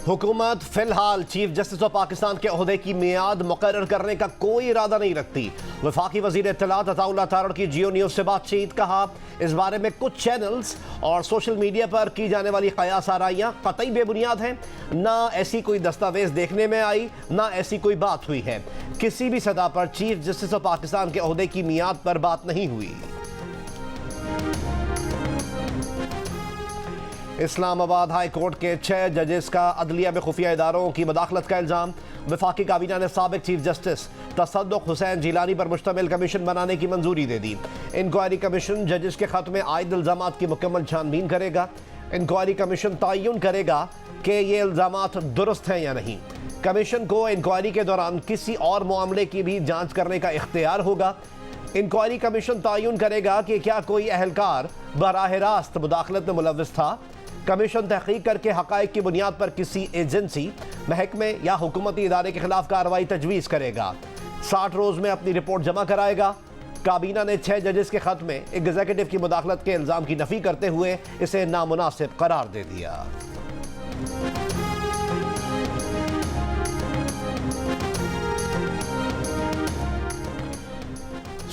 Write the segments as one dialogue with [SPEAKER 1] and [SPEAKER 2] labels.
[SPEAKER 1] हुकूमत फिलहाल chief justice of Pakistan के ओहदे की मियाद मुकर्रर करने का कोई इरादा नहीं रखती। वफाकी वजीर इत्तलात अताउल्लाह तारड़ की जियो न्यूज़ से बातचीत। कहा, इस बारे में कुछ चैनल्स और सोशल मीडिया पर की जाने वाली कयास आराइयाँ कतई बेबुनियाद हैं। ना ऐसी कोई दस्तावेज देखने में आई, ना ऐसी कोई बात हुई है। किसी भी सतह पर चीफ जस्टिस ऑफ पाकिस्तान के ओहदे की मियाद पर बात नहीं हुई। इस्लामाबाद हाई कोर्ट के 6 जजेस का अदलिया में खुफिया इदारों की मदाखलत का इल्ज़ाम। वफाकी काबीना ने साबिक चीफ जस्टिस तसद्दुक़ हुसैन जिलानी पर मुश्तमिल कमीशन बनाने की मंजूरी दे दी। इंक्वायरी कमीशन जजेस के खत में आयद इल्ज़ामात की मुकम्मल छानबीन करेगा। इंक्वायरी कमीशन तयन करेगा कि ये इल्ज़ामात दुरुस्त हैं या नहीं। कमीशन को इंक्वायरी के दौरान किसी और मामले की भी जाँच करने का इख्तियार होगा। इंक्वायरी कमीशन तयन करेगा कि क्या कोई अहलकार बराह रास्त मुदाखलत में मुलव्वस था। कमीशन तहकीक करके हक़ाइक़ की बुनियाद पर किसी एजेंसी, महकमे या हुकूमती इदारे के खिलाफ कार्रवाई तजवीज़ करेगा। 60 रोज़ में अपनी रिपोर्ट जमा कराएगा। काबीना ने 6 जजेस के खत में एग्जीक्यूटिव की मुदाखलत के इल्ज़ाम की नफ़ी करते हुए इसे नामुनासिब करार दे दिया।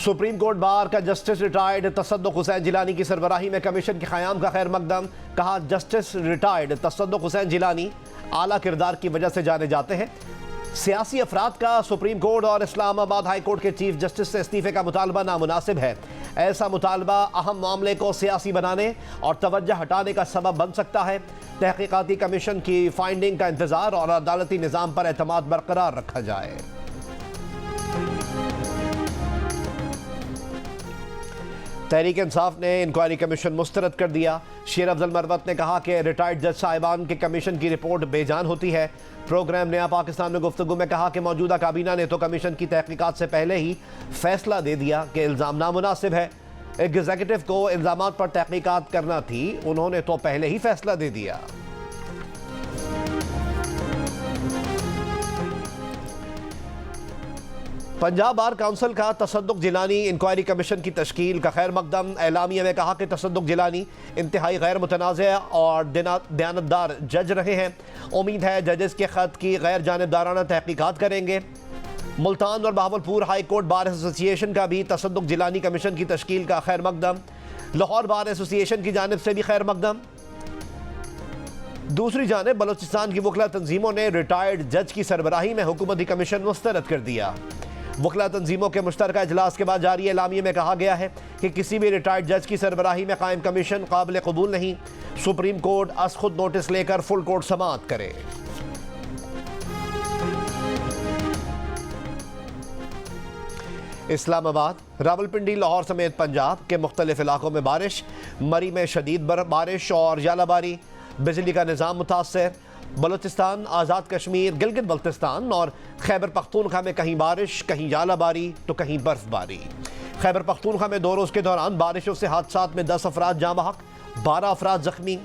[SPEAKER 1] सुप्रीम कोर्ट बार का जस्टिस रिटायर्ड तसद्दुक़ हुसैन जिलानी की सरबराही में कमीशन के क़याम का खैर मकदम। कहा, जस्टिस रिटायर्ड तसद्दुक़ हुसैन जिलानी आला किरदार की वजह से जाने जाते हैं। सियासी अफराद का सुप्रीम कोर्ट और इस्लामाबाद हाई कोर्ट के चीफ जस्टिस से इस्तीफ़े का मुतालबा नामुनासिब है। ऐसा मुतालबा अहम मामले को सियासी बनाने और तवज्जो हटाने का सबब बन सकता है। तहकीकाती कमीशन की फाइंडिंग का इंतज़ार और अदालती निज़ाम पर एतमाद बरकरार रखा जाए। तहरीक इंसाफ ने इंक्वायरी कमीशन मुस्तरद कर दिया। शेर अफजल मरवत ने कहा कि रिटायर्ड जज साहिबान के कमीशन की रिपोर्ट बेजान होती है। प्रोग्राम नया पाकिस्तान में गुफ्तगू में कहा कि मौजूदा काबीना ने तो कमीशन की तहकीकात से पहले ही फैसला दे दिया कि इल्ज़ाम नामुनासिब है। एग्जीक्यूटिव को इल्ज़ामात पर तहकीकात करना थी, उन्होंने तो पहले ही फैसला दे दिया। पंजाब बार काउंसिल का तसद्दुक़ जिलानी इंक्वायरी कमीशन की तश्कील का खैर मकदम। एलामिया में कहा कि तसद्दुक़ जिलानी इंतहाई गैर मुतनाज़ और दयानतदार जज रहे हैं। उम्मीद है जजेस के ख़त की गैर जानिबदाराना तहकीकात करेंगे। मुल्तान और Bahawalpur high court bar association का भी तसद्दुक़ जिलानी कमीशन की तश्कील का खैर मकदम। लाहौर बार एसोसिएशन की जानिब से भी खैर मकदम। दूसरी जानिब बलोचिस्तान की वकला तंजीमों ने रिटायर्ड जज की सरबराही में हुकूमती कमीशन मुस्तरद कर दिया। वकला तंजीमों के मुश्तरका इजलास के बाद जारी एलामिया में कहा गया है कि किसी भी रिटायर्ड जज की सरबराही में कायम कमीशन काबिल कबूल नहीं। सुप्रीम कोर्ट अस खुद नोटिस लेकर फुल कोर्ट समाअत करे। इस्लामाबाद, रावलपिंडी, लाहौर समेत पंजाब के मुख्तलिफ इलाकों में बारिश। मरी में शदीद बारिश और जालाबारी, बिजली का निज़ाम मुतासर। बलूचिस्तान, आज़ाद कश्मीर, गिलगित बल्तिस्तान और खैबर पख्तूनख्वा में कहीं बारिश, कहीं जालाबारी तो कहीं बर्फबारी। खैबर पख्तूनख्वा में 2 रोज़ के दौरान बारिशों से हादसात में 10 अफराद जाँ बहक, 12 अफराद जख्मी।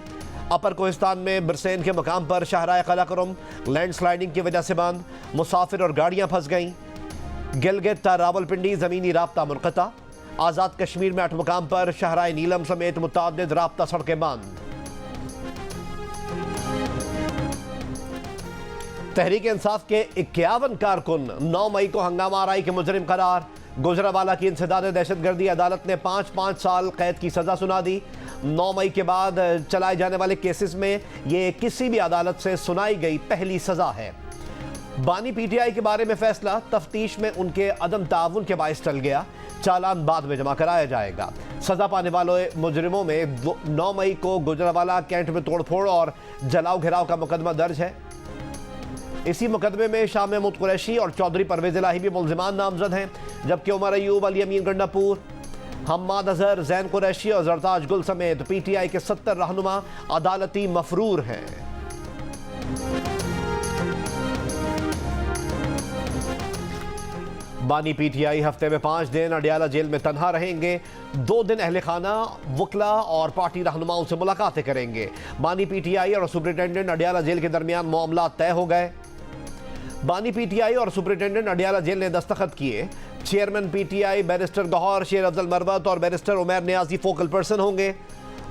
[SPEAKER 1] अपर कोहिस्तान में बिरसैन के मकाम पर शाहराह कलाकरम लैंड स्लाइडिंग की वजह से बंद, मुसाफिर और गाड़ियाँ फंस गईं। गिलगित रावलपिंडी ज़मीनी राब्ता मुनक़ता। आज़ाद कश्मीर में 8 मकाम पर शाहराह नीलम समेत मुतअद्दिद राब्ता सड़कें बंद। तहरीक इंसाफ के 51 कारकुन 9 मई को हंगामा आराई के मुजरिम करार। गुजरावाला की इंसदाद दहशतगर्दी अदालत ने 5-5 साल कैद की सज़ा सुना दी। 9 मई के बाद चलाए जाने वाले केसेस में ये किसी भी अदालत से सुनाई गई पहली सज़ा है। बानी PTI के बारे में फैसला, तफ्तीश में उनके अदम ताउन के बायस टल गया। चालान बाद में जमा कराया जाएगा। सज़ा पाने वाले मुजरिमों में 9 मई को गुजरावाला कैंट में तोड़फोड़ और जलाओ घिराव का मुकदमा दर्ज है। इसी मुकदमे में शाह महमूद कुरैशी और चौधरी परवेज़ इलाही भी मुल्ज़िमान नामजद हैं, जबकि उमर अयूब, अली अमीन गंडापुर, हम्माद अजहर, जैन कुरैशी और जरताज गुल समेत PTI के 70 रहनुमा अदालती मफरूर हैं। बानी PTI हफ्ते में 5 दिन अडियाला जेल में तनहा रहेंगे। 2 दिन अहले खाना, वकला और पार्टी रहनुमाओं से मुलाकातें करेंगे। बानी PTI और सुपरिटेंडेंट अडियाला जेल के दरमियान मामला तय हो गए। बानी PTI और सुपरिटेंडेंट अडियाला जेल ने दस्तखत किए। चेयरमैन PTI बैरिस्टर गौहर, शेर अफजल मरवत और barrister Umair Niazi focal person होंगे।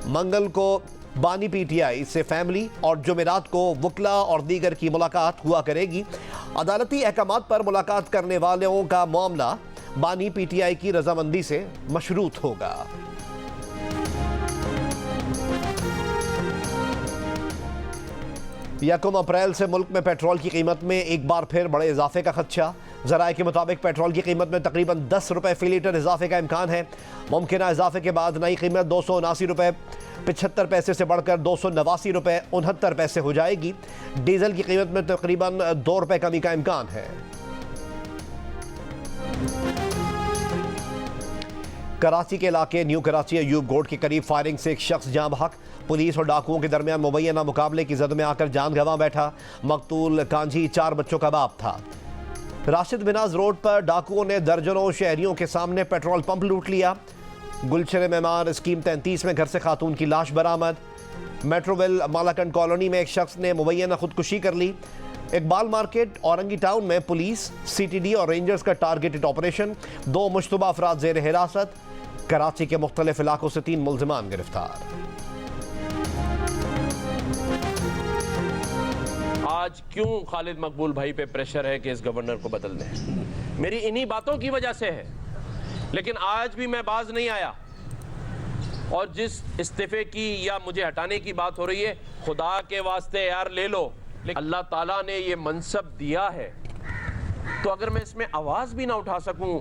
[SPEAKER 1] मंगल को बानी पीटीआई से फैमिली और जुमेरात को वकला और दीगर की मुलाकात हुआ करेगी। अदालती अहकामात पर मुलाकात करने वालों का मामला बानी पीटीआई की रजामंदी से मशरूत होगा। 1 अप्रैल से मुल्क में पेट्रोल की कीमत में एक बार फिर बड़े इजाफे का खदशा। ज़राए के मुताबिक पेट्रोल की कीमत में तकरीबन 10 रुपये फ़ी लीटर इजाफे का इम्कान है। मुमकिन इजाफे के बाद नई कीमत 279 रुपये 75 पैसे से बढ़कर 289 रुपये 69 पैसे हो जाएगी। डीजल की कीमत में तकरीबन 2 रुपये कमी का इम्कान है। कराची के इलाके न्यू कराची अयूब गोड के करीब फायरिंग से एक शख्स जाँ बहक। पुलिस और डाकुओं के दरमियान मुबैना मुकाबले की जद में आकर जान गंवा बैठा। मकतूल कांझी 4 बच्चों का बाप था। राशिद बिनाज रोड पर डाकुओं ने दर्जनों शहरियों के सामने पेट्रोल पंप लूट लिया। गुलशन मेमार स्कीम 33 में घर से खातून की लाश बरामद। मेट्रोवेल मालाकंड कॉलोनी में एक शख्स ने मुबैना खुदकुशी कर ली। इकबाल मार्केट औरंगी टाउन में पुलिस, CTD और रेंजर्स का टारगेटेड ऑपरेशन। 2 मुश्तबा अफराद जेर हिरासत। कराची के मुख्तलिफ इलाकों से 3 मुल्जिमान गिरफ्तार।
[SPEAKER 2] आज क्यों खालिद मकबूल भाई पे प्रेशर है कि इस गवर्नर को बदल दें? मेरी इन्हीं बातों की वजह से है। लेकिन आज भी मैं बाज नहीं आया और जिस इस्तीफे की या मुझे हटाने की बात हो रही है, खुदा के वास्ते यार ले लो। लेकिन अल्लाह ताला ने ये मनसब दिया है, तो अगर मैं इसमें आवाज भी ना उठा सकूं,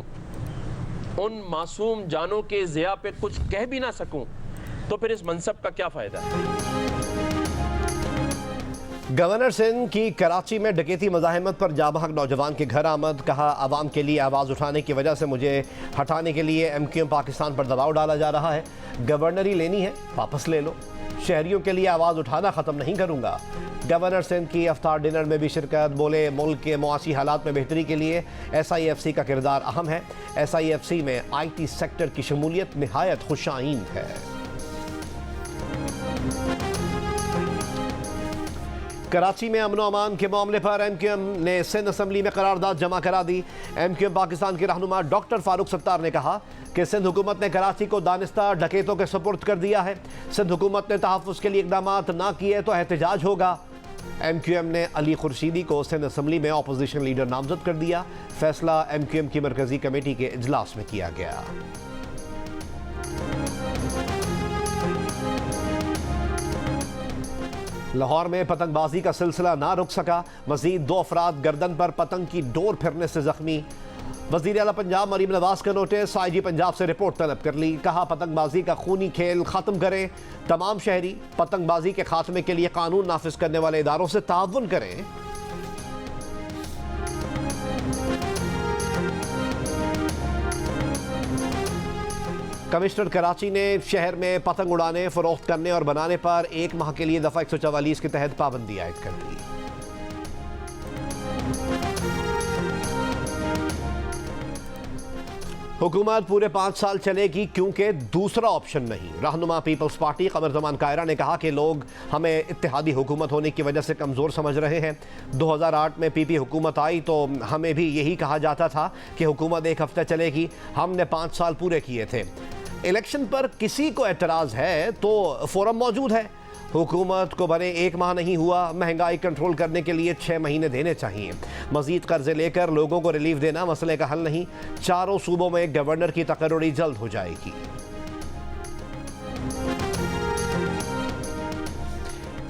[SPEAKER 2] उन मासूम जानों के ज़िया पे कुछ कह भी ना सकूं, तो फिर इस मनसब का क्या फायदा है?
[SPEAKER 1] गवर्नर सिंध की कराची में डकैती मज़ाहमत पर जाबहक नौजवान के घर आमद। कहा, आवाम के लिए आवाज़ उठाने की वजह से मुझे हटाने के लिए MQM पाकिस्तान पर दबाव डाला जा रहा है। गवर्नरी लेनी है, वापस ले लो। शहरियों के लिए आवाज़ उठाना ख़त्म नहीं करूँगा। गवर्नर सिंध की अफ्तार डिनर में भी शिरकत। बोले, मुल्क के मुआशी हालात में बेहतरी के लिए SIFC का किरदार अहम है। SIFC में IT सेक्टर की शमूलियत निहायत खुशाइन है। कराची में अमन अमान के मामले पर MQM ने सिंध असम्बली में करारदाद जमा करा दी। MQM पाकिस्तान के रहनुमा डॉक्टर फारूक सत्तार ने कहा कि सिंध हुकूमत ने कराची को दानिस्ता डकैतों के सुपुर्द कर दिया है। सिंध हुकूमत ने तहफ़्फ़ुज़ के लिए इक़दाम ना किए तो एहतजाज होगा। MQM ने अली खुर्शीदी को सिंध असम्बली में अपोजिशन लीडर नामजद कर दिया। फैसला MQM की मरकज़ी कमेटी के इजलास में किया गया। लाहौर में पतंगबाजी का सिलसिला ना रुक सका। मजीद 2 अफराद गर्दन पर पतंग की डोर फिरने से जख्मी। वज़ीर आला पंजाब मरीम नवाज का नोटिस। IG पंजाब से रिपोर्ट तलब कर ली। कहा, पतंगबाजी का खूनी खेल ख़त्म करें। तमाम शहरी पतंगबाजी के खात्मे के लिए कानून नाफिज करने वाले इदारों से ताउन करें। कमिश्नर कराची ने शहर में पतंग उड़ाने, फरोख्त करने और बनाने पर 1 माह के लिए दफ़ा 144 के तहत पाबंदी आयद कर दी। हुकूमत पूरे 5 साल चलेगी क्योंकि दूसरा ऑप्शन नहीं। रहनुमा पीपल्स पार्टी कमर जमान कायरा ने कहा कि लोग हमें इत्तेहादी हुकूमत होने की वजह से कमज़ोर समझ रहे हैं। 2008 में PP हुकूमत आई तो हमें भी यही कहा जाता था कि हुकूमत 1 हफ्ता चलेगी। हमने 5 साल पूरे किए थे। इलेक्शन पर किसी को एतराज़ है तो फोरम मौजूद है। हुकूमत को बने 1 माह नहीं हुआ। महंगाई कंट्रोल करने के लिए 6 महीने देने चाहिए। मजीद कर्जे लेकर लोगों को रिलीफ देना मसले का हल नहीं। 4 सूबों में गवर्नर की तकर्री जल्द हो जाएगी।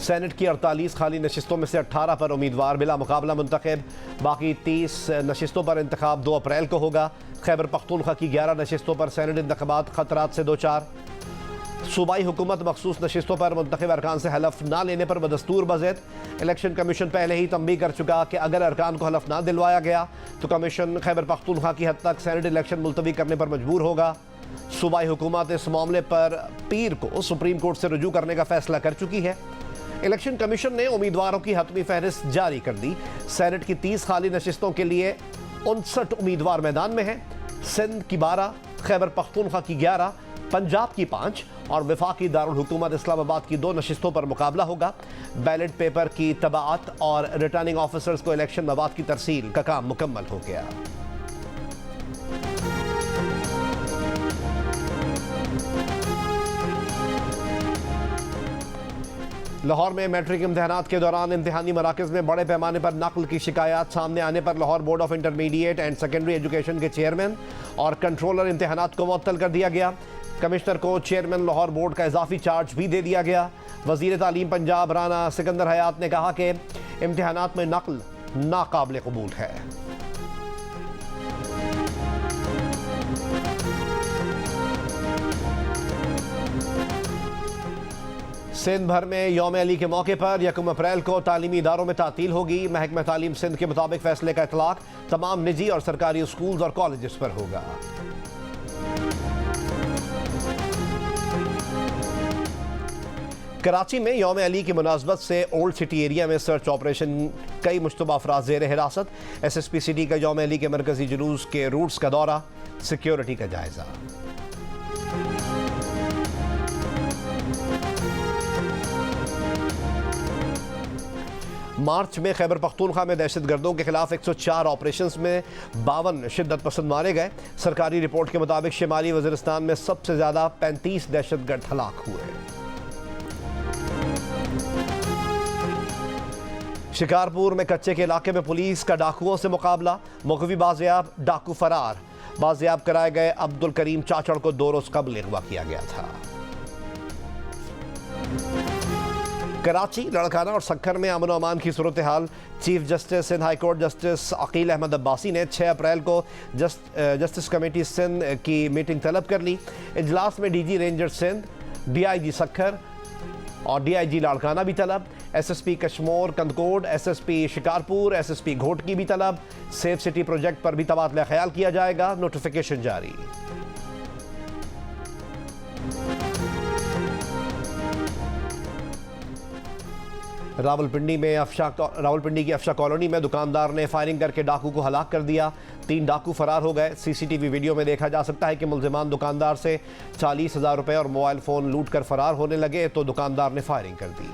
[SPEAKER 1] सेनेट की 48 खाली नशिस्तों में से 18 पर उम्मीदवार बिला मुकाबला मुंतखब। बाकी 30 नशिस्तों पर इंतखाब 2 अप्रैल को होगा। खैबर पख्तूनख्वा की 11 नशिस्तों पर सेनेट इंतखाबात खतरात से 2-4। सूबाई हुकूमत मखसूस नशिस्तों पर मुंतखब अरकान से हलफ ना लेने पर बदस्तूर बज़द। इलेक्शन कमीशन पहले ही तंबीह कर चुका कि अगर अरकान को हलफ ना दिलवाया गया तो कमीशन खैबर पख्तूनख्वा की हद तक सेनेट इलेक्शन मुलतवी करने पर मजबूर होगा। सूबाई हुकूमत इस मामले पर पीर को सुप्रीम कोर्ट से रुजू करने का फैसला कर चुकी है। इलेक्शन कमीशन ने उम्मीदवारों की हतमी फहरिस्त जारी कर दी। सेनेट की 30 खाली नशिस्तों के लिए 59 उम्मीदवार मैदान में हैं। सिंध की 12, खैबर पख्तूनख्वा की 11, पंजाब की 5 और वफाकी दारुल हुकूमत इस्लामाबाद की 2 नशिस्तों पर मुकाबला होगा। बैलेट पेपर की तबाअत और रिटर्निंग ऑफिसर्स को इलेक्शन मवाद की तरसील का काम मुकम्मल हो गया। लाहौर में मैट्रिक इम्तिहानात के दौरान इम्तिहानी मराकज़ में बड़े पैमाने पर नकल की शिकायत सामने आने पर Lahore board of intermediate and secondary education के चेयरमैन और कंट्रोलर इम्तिहानात को मुअत्तल कर दिया गया। कमिश्नर को चेयरमैन लाहौर बोर्ड का इजाफी चार्ज भी दे दिया गया। वज़ीर तालीम पंजाब राना सिकंदर हयात ने कहा कि इम्तिहानात में नकल नाकाबिल कबूल है। सिंध भर में यौम अली के मौके पर 1 अप्रैल को तालीमी इदारों में तातील होगी। महकमा तालीम सिंध के मुताबिक फैसले का इतलाक तमाम निजी और सरकारी स्कूल और कॉलेज पर होगा। कराची में यौम अली की मुनासबत से ओल्ड सिटी एरिया में सर्च ऑपरेशन, कई मुश्तबा अफराद ज़ेर हिरासत। SSP सिटी का यौम अली के मरकजी जुलूस के रूट्स का दौरा, सिक्योरिटी का जायजा। मार्च में खैबर पख्तूनख्वा में दहशतगर्दों के खिलाफ 104 ऑपरेशंस में 52 शिद्दत पसंद मारे गए। सरकारी रिपोर्ट के मुताबिक शिमाली वज़ीरिस्तान में सबसे ज़्यादा 35 दहशतगर्द हलाक हुए। शिकारपुर में कच्चे के इलाके में पुलिस का डाकुओं से मुकाबला, मुखवी बाजियाब, डाकू फरार। बाजियाब कराए गए अब्दुल करीम चाचड़ को 2 रोज कबल अगवा किया गया था। कराची, लड़काना और सक्खर में अमन अमान की सूरत हाल। Chief justice Sindh high court justice Aqeel Ahmed Abbasi ने 6 अप्रैल को जस्टिस कमेटी सिंध की मीटिंग तलब कर ली। इजलास में DG ranger Sindh, DIG Sukkur और DIG लाड़काना भी तलब। SSP Kashmore Kandhkot, SSP Shikarpur, SSP Ghotki भी तलब। सेफ सिटी प्रोजेक्ट पर भी तबादला ख्याल किया जाएगा, नोटिफिकेशन जारी। रावलपिंडी की अफशा कॉलोनी में दुकानदार ने फायरिंग करके डाकू को हलाक कर दिया। 3 डाकू फरार हो गए। CCTV वीडियो में देखा जा सकता है कि मुल्जिमान दुकानदार से 40,000 रुपए और मोबाइल फ़ोन लूट कर फरार होने लगे तो दुकानदार ने फायरिंग कर दी।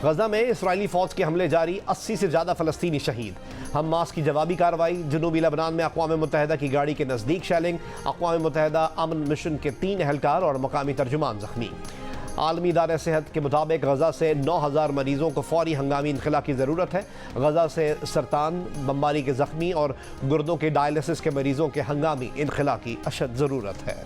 [SPEAKER 1] गजा में इस्राइली फौज के हमले जारी, 80 से ज़्यादा फ़लस्तीनी शहीद। हमास की जवाबी कार्रवाई। जनूबी लेबनान में अक़वाम मुत्तहिदा की गाड़ी के नज़दीक शेलिंग, अक़वाम मुत्तहिदा अमन मिशन के 3 एहलकार और मकामी तर्जुमान ज़ख्मी। आलमी इदारे सेहत के मुताबिक गजा से 9,000 मरीजों को फौरी हंगामी इनखला की ज़रूरत है। गजा से सरतान, बमबारी के ज़ख्मी और गुर्दों के डायलिसिस के मरीजों के हंगामी इनखला की अशद ज़रूरत है।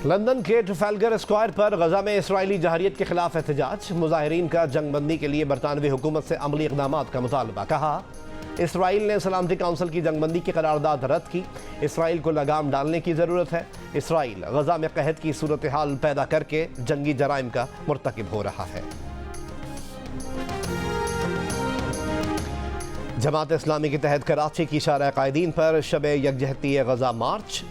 [SPEAKER 1] लंदन के ट्रफाल्गर स्क्वायर पर गजा में इसराइली जहरियत के खिलाफ एहतजाज। मुजाहिरीन का जंगबंदी के लिए बरतानवी हुकूमत से अमली इक़दामात का मुतालबा। कहा इसराइल ने सलामती काउंसिल की जंगबंदी की करारदाद रद्द की। इसराइल को लगाम डालने की ज़रूरत है। इसराइल गजा में कहत की सूरत हाल पैदा करके जंगी जराइम का मुर्तकिब हो रहा है। जमात इस्लामी के तहत कराची की शारा कायदीन पर शब यकजहती गजा मार्च।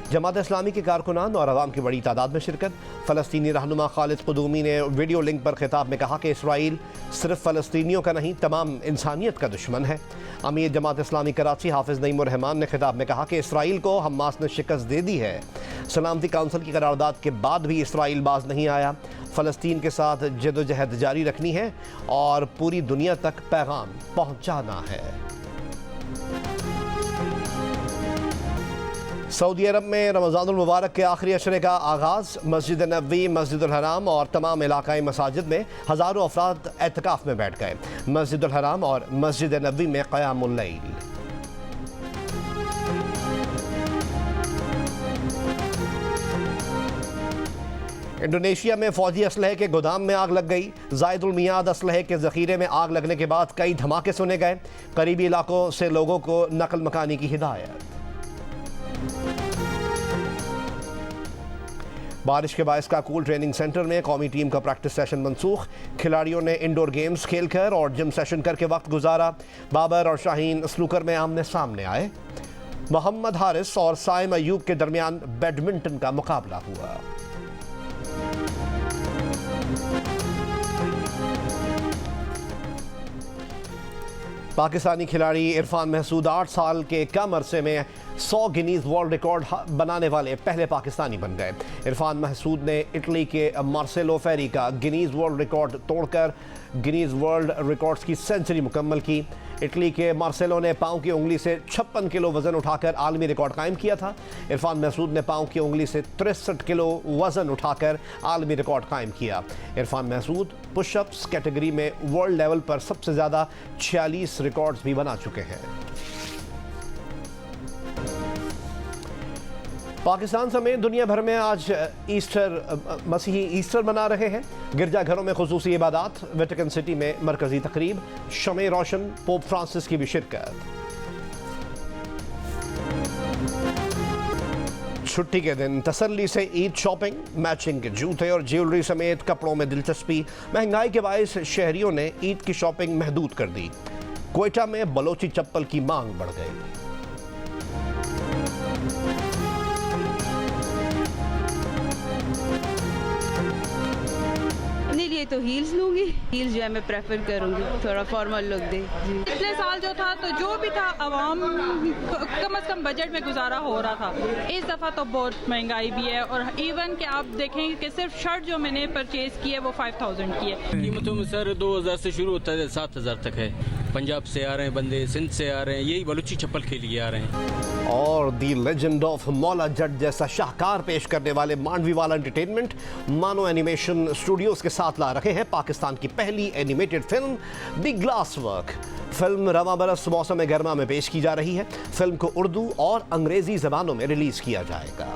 [SPEAKER 1] जमात इस्लामी के कारकुनान और अवाम की बड़ी तादाद में शिरकत। फ़लस्तीनी रहनुमा खालिद क़ुदूमी ने वीडियो लिंक पर खिताब में कहा कि इसराइल सिर्फ फ़लस्तीनियों का नहीं, तमाम इंसानियत का दुश्मन है। अमीर जमात इस्लामी कराची हाफिज़ नईम उर रहमान ने खिताब में कहा कि इसराइल को हमास ने शिकस्त दे दी है। सलामती काउंसिल की करारदाद के बाद भी इसराइल बाज नहीं आया। फ़लस्तीन के साथ जदोजहद जारी रखनी है और पूरी दुनिया तक पैगाम पहुँचाना है। सऊदी अरब में रमज़ानुल मुबारक के आखिरी अशरे का आगाज़। मस्जिद नबवी, मस्जिदुल हराम और तमाम इलाकाई मसाजिद में हज़ारों अफराद एतकाफ़ में बैठ गए। मस्जिदुल हराम और मस्जिद नबवी में क़यामुल लैल। इंडोनेशिया में फ़ौजी असलहे के गोदाम में आग लग गई। ज़ायदुल मियाद असलहे के ज़ख़ीरे में आग लगने के बाद कई धमाके सुने गए। करीबी इलाकों से लोगों को नकल मकानी की हिदायत। बारिश के बायस काकूल ट्रेनिंग सेंटर में कौमी टीम का प्रैक्टिस सेशन मनसूख। खिलाड़ियों ने इंडोर गेम्स खेलकर और जिम सेशन करके वक्त गुजारा। बाबर और शाहीन स्नूकर में आमने सामने आए। मोहम्मद हारिस और साइम अयूब के दरमियान बैडमिंटन का मुकाबला हुआ। पाकिस्तानी खिलाड़ी इरफान महसूद 8 साल के कम अरसे में 100 गिनीज वर्ल्ड रिकॉर्ड बनाने वाले पहले पाकिस्तानी बन गए। इरफान महसूद ने इटली के मार्सेलो फेरी का गिनीज वर्ल्ड रिकॉर्ड तोड़कर गिनीज वर्ल्ड रिकॉर्ड्स की सेंचुरी मुकम्मल की। इटली के मार्सेलो ने पांव की उंगली से 56 किलो वजन उठाकर आलमी रिकॉर्ड कायम किया था। इरफान महसूद ने पांव की उंगली से 63 किलो वजन उठाकर आलमी रिकॉर्ड कायम किया। इरफान महसूद पुशअप्स कैटेगरी में वर्ल्ड लेवल पर सबसे ज्यादा 46 रिकॉर्ड्स भी बना चुके हैं। पाकिस्तान समेत दुनिया भर में आज मसीही ईस्टर मना रहे हैं। गिरजाघरों में खुसूसी इबादत, वेटिकन सिटी में मरकजी तकरीब, शमे रोशन, पोप फ्रांसिस की भी शिरकत। छुट्टी के दिन तसल्ली से ईद शॉपिंग, मैचिंग के जूते और ज्वेलरी समेत कपड़ों में दिलचस्पी। महंगाई के बायस शहरियों ने ईद की शॉपिंग महदूद कर दी। क्वेटा में बलोची चप्पल की मांग बढ़ गई।
[SPEAKER 3] लिए तो हील्स लूंगी। हील्स जो है मैं प्रेफर करूंगी, थोड़ा फॉर्मल लुक दे जी।
[SPEAKER 4] पिछले साल जो था तो जो भी था आवाम कम से कम बजट में गुजारा हो रहा था। इस दफ़ा तो बहुत महंगाई भी है और इवन कि आप देखेंगे कि सिर्फ शर्ट जो मैंने परचेज की है वो 5000 की है।
[SPEAKER 5] कीमतों में सर 2000 से शुरू होता है, 7000 तक है। पंजाब से आ रहे हैं बंदे, सिंध से आ रहे हैं, यही बलूची चप्पल के लिए आ रहे हैं।
[SPEAKER 1] और दी लेजेंड ऑफ मौला जट जैसा शाहकार पेश करने वाले मांडवी वाला एंटरटेनमेंट मानो एनिमेशन स्टूडियोज के साथ ला रहे हैं पाकिस्तान की पहली animated film the glass work. Film रवां बरस मौसम गर्मा में पेश की जा रही है। फिल्म को उर्दू और अंग्रेजी जबानों में रिलीज किया जाएगा।